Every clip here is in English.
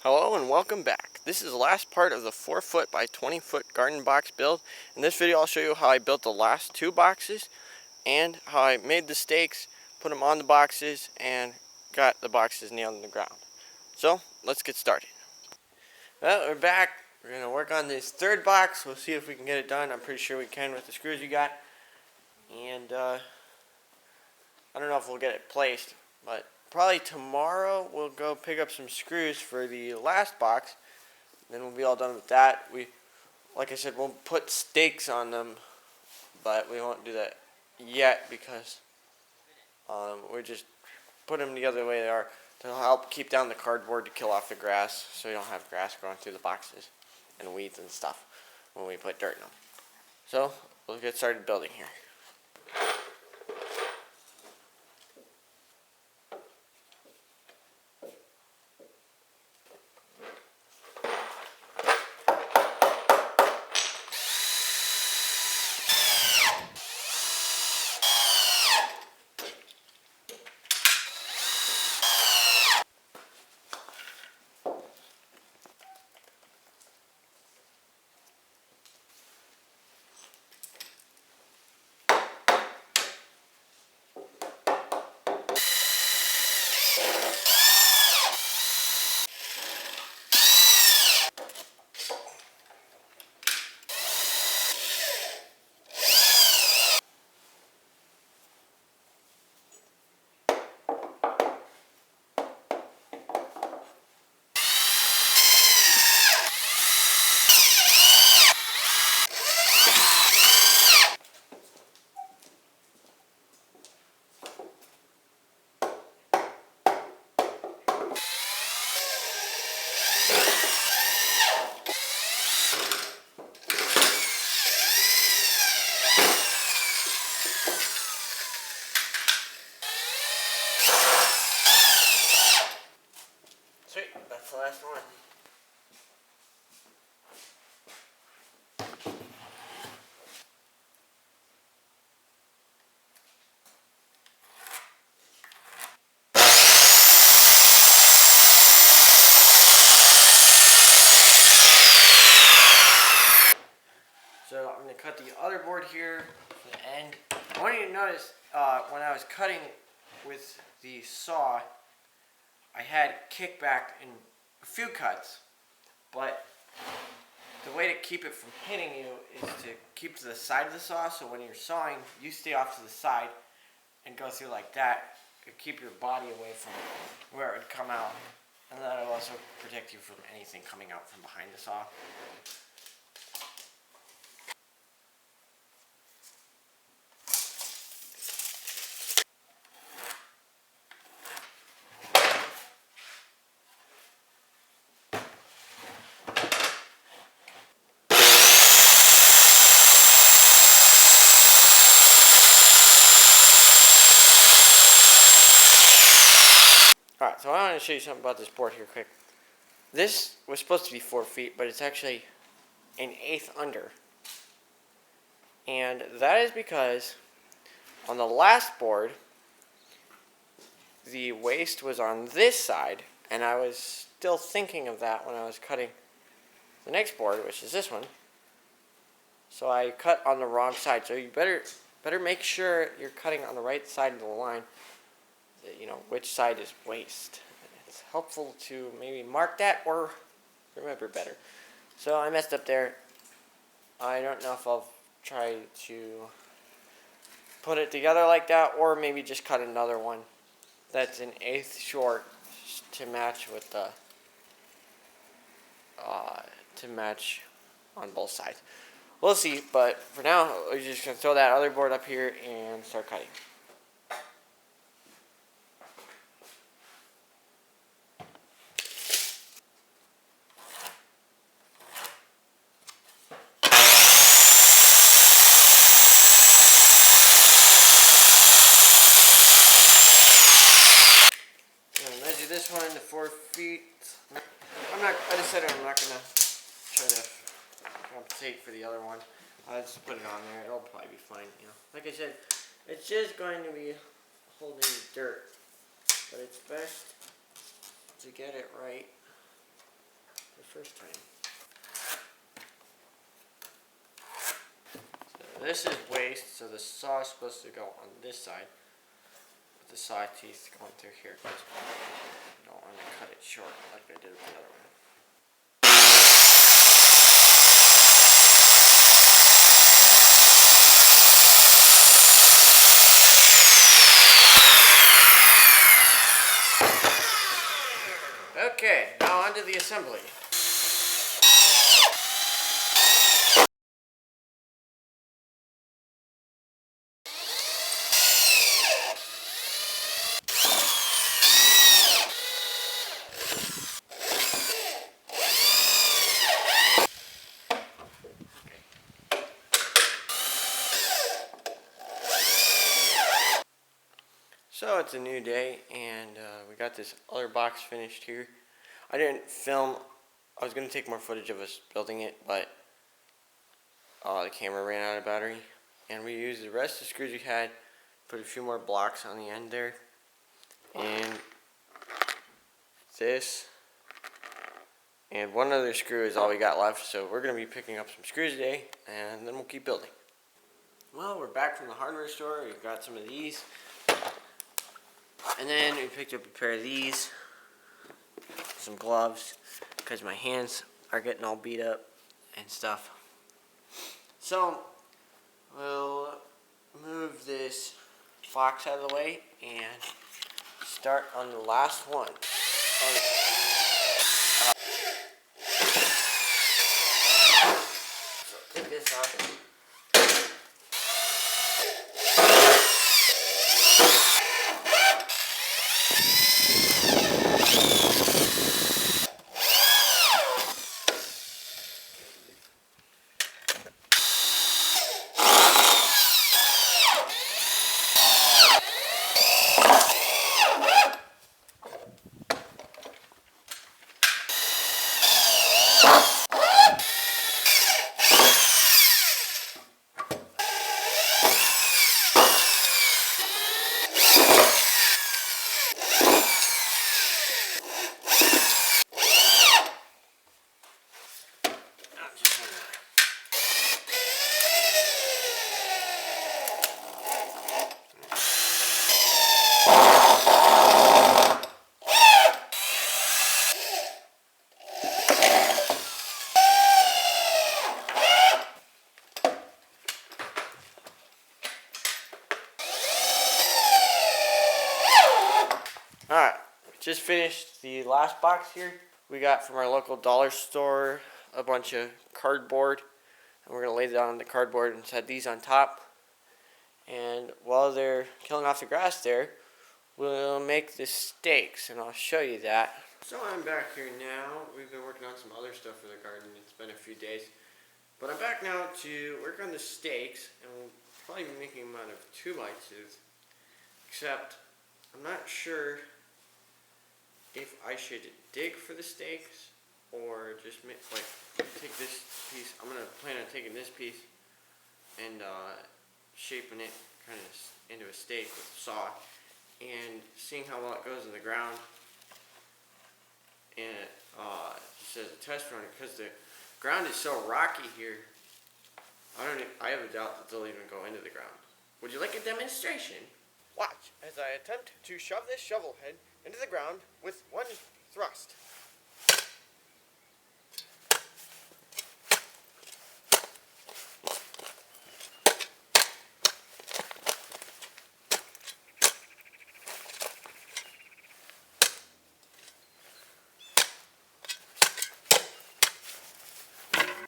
Hello and welcome back. This is the last part of the 4-foot by 20-foot garden box build. In this video I'll show you how I built the last two boxes and how I made the stakes, put them on the boxes, and got the boxes nailed in the ground. So let's get started. Well, we're back. We're going to work on this third box. We'll see if we can get it done. I'm pretty sure we can with the screws we got. And I don't know if we'll get it placed, but probably tomorrow we'll go pick up some screws for the last box. Then we'll be all done with that. Like I said, we'll put stakes on them, but we won't do that yet because we're just putting them together the way they are to help keep down the cardboard to kill off the grass, so you don't have grass growing through the boxes and weeds and stuff when we put dirt in them. So we'll get started building here. Sweet, that's the last one. So I'm going to cut the other board here to the end. I want you to notice when I was cutting with the saw, I had kickback in a few cuts, but the way to keep it from hitting you is to keep to the side of the saw, so when you're sawing, you stay off to the side and go through like that. It'll keep your body away from where it would come out, and that'll also protect you from anything coming out from behind the saw. Alright, so I want to show you something about this board here quick. This was supposed to be 4 feet, but it's actually an eighth under. And that is because on the last board, the waste was on this side, and I was still thinking of that when I was cutting the next board, which is this one. So I cut on the wrong side. So you better make sure you're cutting on the right side of the line. You know which side is waste. It's helpful to maybe mark that or remember better. So I messed up there. I don't know if I'll try to put it together like that, or maybe just cut another one that's an eighth short to match with the to match on both sides. We'll see, but for now we're just gonna throw that other board up here and start cutting. This one to 4 feet. I decided I'm not gonna try to compensate for the other one. I'll just put it on there. It'll probably be fine. You know, like I said, it's just going to be holding dirt, but it's best to get it right first time. So this is waste, so the saw is supposed to go on this side, with the saw teeth going through here, because I don't want to cut it short like I did with the other one. Okay, now onto the assembly. So it's a new day, and we got this other box finished here. I didn't film. I was going to take more footage of us building it, but the camera ran out of battery. And we used the rest of the screws we had, put a few more blocks on the end there. And this. And one other screw is all we got left, so we're going to be picking up some screws today, and then we'll keep building. Well, we're back from the hardware store. We've got some of these. And then we picked up a pair of these, some gloves, because my hands are getting all beat up and stuff. So, we'll move this box out of the way and start on the last one. So take this off. Alright, just finished the last box here. We got from our local dollar store a bunch of cardboard, and we're going to lay that on the cardboard and set these on top. And while they're killing off the grass there, we'll make the stakes, and I'll show you that. So I'm back here now. We've been working on some other stuff for the garden. It's been a few days. But I'm back now to work on the stakes, and we'll probably be making them out of 2x2s. Except, I'm not sure if I should dig for the stakes or just make, like, take this piece. I'm going to plan on taking this piece and shaping it kind of into a stake with a saw and seeing how well it goes in the ground. And it says a test run, because the ground is so rocky here. I have a doubt that they'll even go into the ground. Would you like a demonstration? Watch as I attempt to shove this shovel head into the ground with one thrust.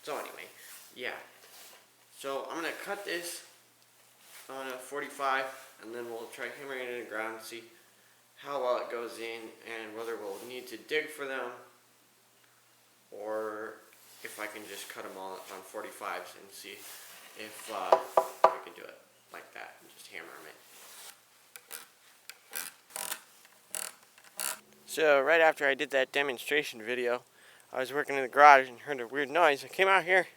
So anyway, yeah. So I'm going to cut this on a 45, and then we'll try hammering it in the ground and see how well it goes in and whether we'll need to dig for them or if I can just cut them all on 45s and see if I can do it like that and just hammer them in. So right after I did that demonstration video, I was working in the garage and heard a weird noise. I came out here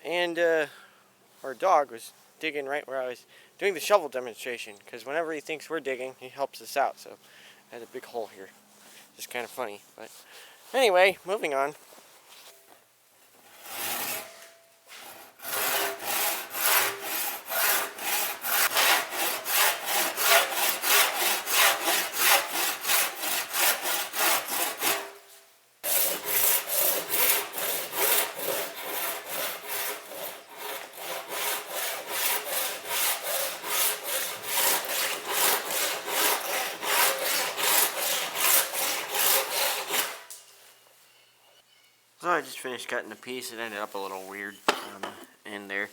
and our dog was digging right where I was doing the shovel demonstration, because whenever he thinks we're digging, he helps us out. So I had a big hole here. Just kind of funny. But anyway, moving on. So I just finished cutting the piece. It ended up a little weird on the end there.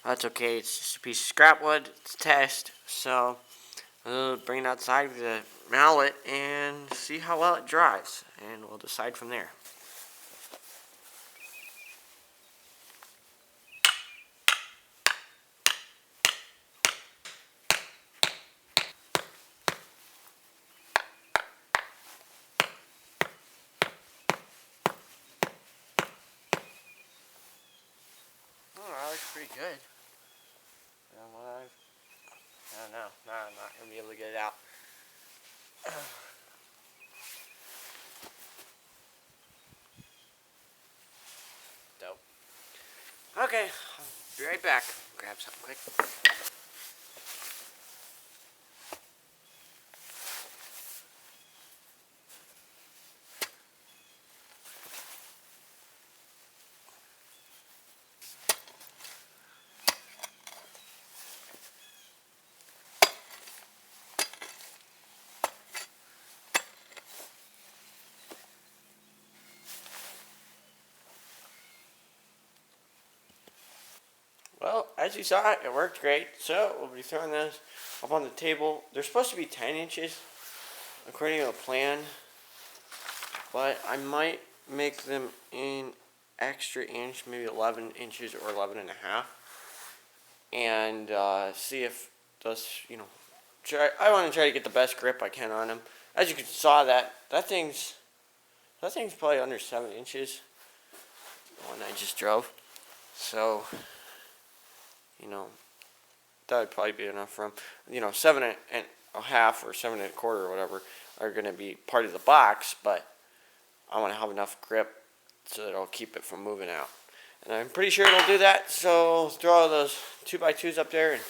That's okay. It's just a piece of scrap wood. It's a test. So I'll bring it outside with the mallet and see how well it dries. And we'll decide from there. Oh, that looks pretty good. I don't know. No, I'm not going to be able to get it out. Dope. Okay, I'll be right back. Grab something quick. Well, as you saw, it worked great. So we'll be throwing those up on the table. They're supposed to be 10 inches, according to the plan. But I might make them an extra inch, maybe 11 inches or 11 and a half. And see if those, I want to try to get the best grip I can on them. As you saw, that thing's probably under 7 inches. The one I just drove. So, that would probably be enough for them. 7 and a half or 7 and a quarter or whatever are going to be part of the box, but I want to have enough grip so that it'll keep it from moving out. And I'm pretty sure it'll do that, so throw all those 2x2s up there and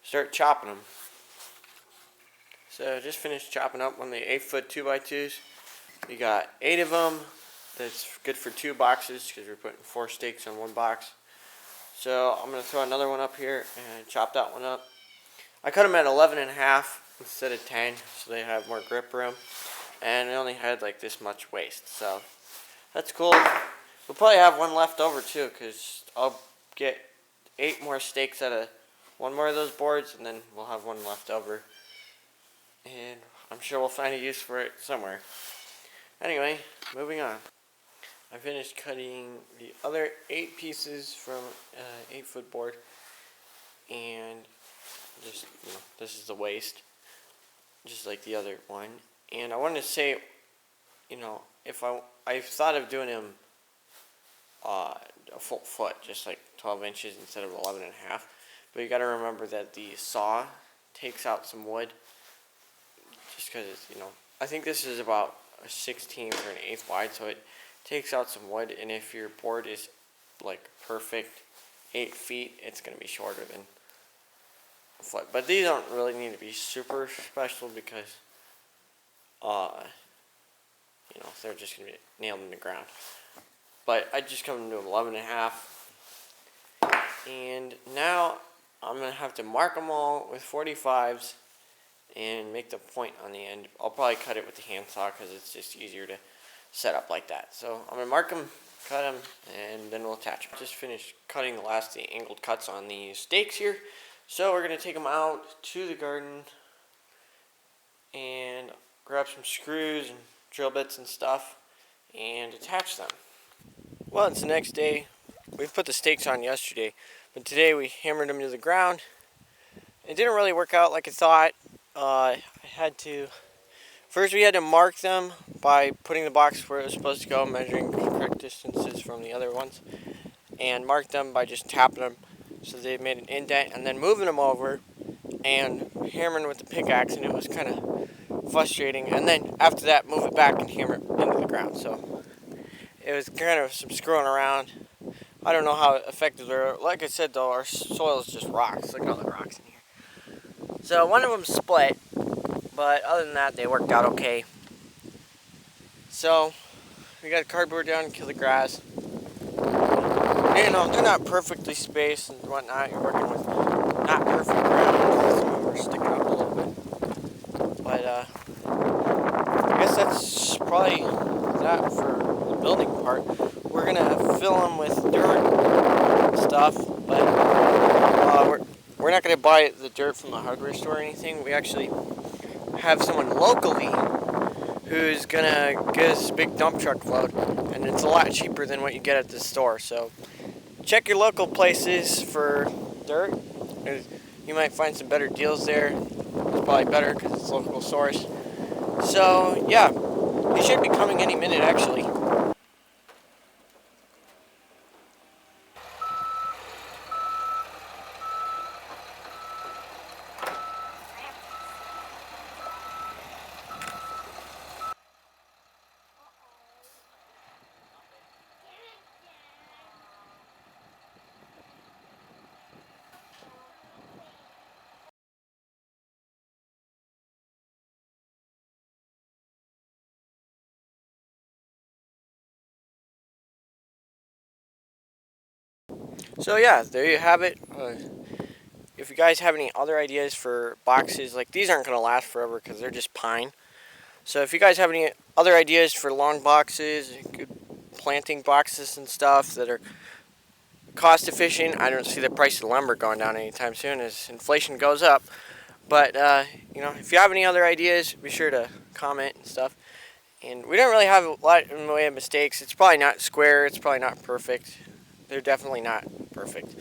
start chopping them. So just finished chopping up one of the 8-foot 2x2s. We got 8 of them. That's good for 2 boxes because we're putting 4 steaks on 1 box. So I'm going to throw another one up here and chop that one up. I cut them at 11 and a half instead of 10 so they have more grip room. And it only had like this much waste. So that's cool. We'll probably have one left over too because I'll get 8 more steaks out of 1 more of those boards and then we'll have one left over. And I'm sure we'll find a use for it somewhere. Anyway, moving on. I finished cutting the other 8 pieces from 8-foot board, and just this is the waste, just like the other one. And I wanted to say, if I've thought of doing them a full foot, just like 12 inches instead of 11 and a half. But you got to remember that the saw takes out some wood, just because I think this is about a 16th or an 1/8 wide, so it takes out some wood, and if your board is like perfect 8 feet, it's going to be shorter than a foot. But these don't really need to be super special because they're just going to be nailed in the ground. But I just come to 11 and a half, and now I'm going to have to mark them all with 45s and make the point on the end. I'll probably cut it with the handsaw because it's just easier to set up like that. So I'm going to mark them, cut them, and then we'll attach them. Just finished cutting the last of the angled cuts on these steaks here. So we're going to take them out to the garden and grab some screws and drill bits and stuff and attach them. Well, it's the next day. We put the steaks on yesterday, but today we hammered them to the ground. It didn't really work out like I thought. First we had to mark them by putting the box where it was supposed to go, measuring correct distances from the other ones, and mark them by just tapping them so they made an indent, and then moving them over and hammering with the pickaxe, and it was kind of frustrating. And then after that, move it back and hammer it into the ground. So it was kind of some screwing around. I don't know how effective they are. Like I said though, our soil is just rocks. Look at all the rocks in here. So one of them split, but other than that, they worked out okay. So we got cardboard down to kill the grass. They're not perfectly spaced and whatnot. You're working with not perfect ground. Some of them are sticking up a little bit. But I guess that's probably that for the building part. we're gonna fill them with dirt and stuff, but we're not gonna buy the dirt from the hardware store or anything. We actually have someone locally who's gonna get us a big dump truck load, and it's a lot cheaper than what you get at the store. So check your local places for dirt. You might find some better deals there. It's probably better because it's local source. So yeah, he should be coming any minute actually. So yeah, there you have it. If you guys have any other ideas for boxes, like these aren't going to last forever because they're just pine. So if you guys have any other ideas for long boxes, good planting boxes and stuff that are cost efficient, I don't see the price of lumber going down anytime soon as inflation goes up. But if you have any other ideas, be sure to comment and stuff. And we don't really have a lot in the way of mistakes. It's probably not square. It's probably not perfect. They're definitely not perfect.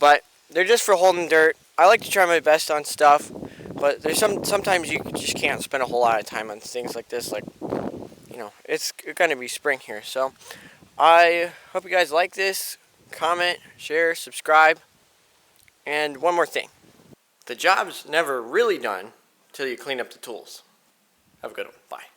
But they're just for holding dirt. I like to try my best on stuff, but there's sometimes you just can't spend a whole lot of time on things like this. Like, it's going to be spring here. So I hope you guys like this. Comment, share, subscribe. And one more thing. The job's never really done till you clean up the tools. Have a good one. Bye.